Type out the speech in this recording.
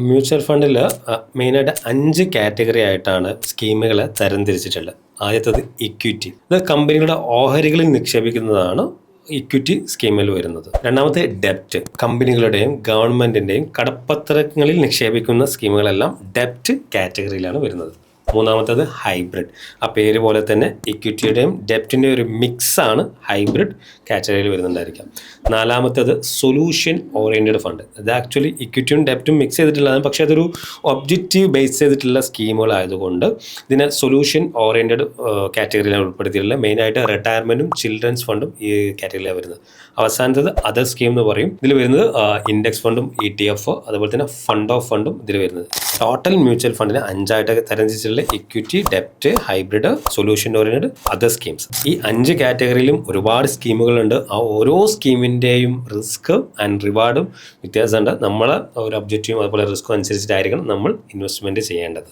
Mutual ഫണ്ടിൽ മെയിനായിട്ട് 5 category ആയിട്ടാണ് സ്കീമുകളെ തരംതിരിച്ചിട്ടുള്ളത്. ആദ്യത്തേത് ഇക്വിറ്റി. ഇത് കമ്പനികളുടെ ഓഹരികളിൽ നിക്ഷേപിക്കുന്നതാണ് ഇക്വിറ്റി സ്കീമിൽ വരുന്നത്. രണ്ടാമത്തെ ഡെപ്റ്റ്. കമ്പനികളുടെയും ഗവൺമെന്റിന്റെയും കടപ്പത്രങ്ങളിൽ നിക്ഷേപിക്കുന്ന സ്കീമുകളെല്ലാം ഡെപ്റ്റ് കാറ്റഗറിയിലാണ് വരുന്നത്. മൂന്നാമത്തേത് ഹൈബ്രിഡ്. ആ പേര് പോലെ തന്നെ ഇക്വിറ്റിയുടെയും ഡെപ്റ്റിൻ്റെയും ഒരു മിക്സാണ് ഹൈബ്രിഡ് കാറ്റഗറിയിൽ വരുന്നുണ്ടായിരിക്കാം. നാലാമത്തേത് സൊല്യൂഷൻ ഓറിയൻറ്റഡ് ഫണ്ട്. ഇത് ആക്ച്വലി ഇക്വിറ്റിയും ഡെപ്റ്റും മിക്സ് ചെയ്തിട്ടുള്ളതാണ്, പക്ഷേ അതൊരു ഒബ്ജക്റ്റീവ് ബേസ് ചെയ്തിട്ടുള്ള സ്കീമുകളായതുകൊണ്ട് ഇതിനെ സൊല്യൂഷൻ ഓറിയൻറ്റഡ് കാറ്റഗറിയിലാണ് ഉൾപ്പെടുത്തിയിട്ടുള്ളത്. മെയിനായിട്ട് റിട്ടയർമെൻറ്റും ചിൽഡ്രൻസ് ഫണ്ടും ഈ കാറ്റഗറിയിലാണ് വരുന്നത്. അവസാനത്തേത് അതർ സ്കീം എന്ന് പറയും. ഇതിൽ വരുന്നത് ഇൻഡെക്സ് ഫണ്ടും ETF, അതുപോലെ തന്നെ ഫണ്ട് ഓഫ് ഫണ്ടും ഇതിൽ വരുന്നത്. ടോട്ടൽ മ്യൂച്വൽ ഫണ്ടിനെ 5 തരംതിരിച്ചിട്ടുള്ള ഇക്വിറ്റി, ഡെപ്റ്റ്, hybrid, solution oriented, other schemes. ഈ 5 കാറ്റഗറിയിലും ഒരുപാട് സ്കീമുകളുണ്ട്. ആ ഓരോ സ്കീമിൻ്റെയും റിസ്ക് ആൻഡ് റിവാർഡും വ്യത്യാസമുണ്ട്. നമ്മളെ ഒരു ഒബ്ജക്റ്റീവും അതുപോലെ റിസ്ക്കും അനുസരിച്ചിട്ടായിരിക്കണം നമ്മൾ ഇൻവെസ്റ്റ്മെൻറ്റ് ചെയ്യേണ്ടത്.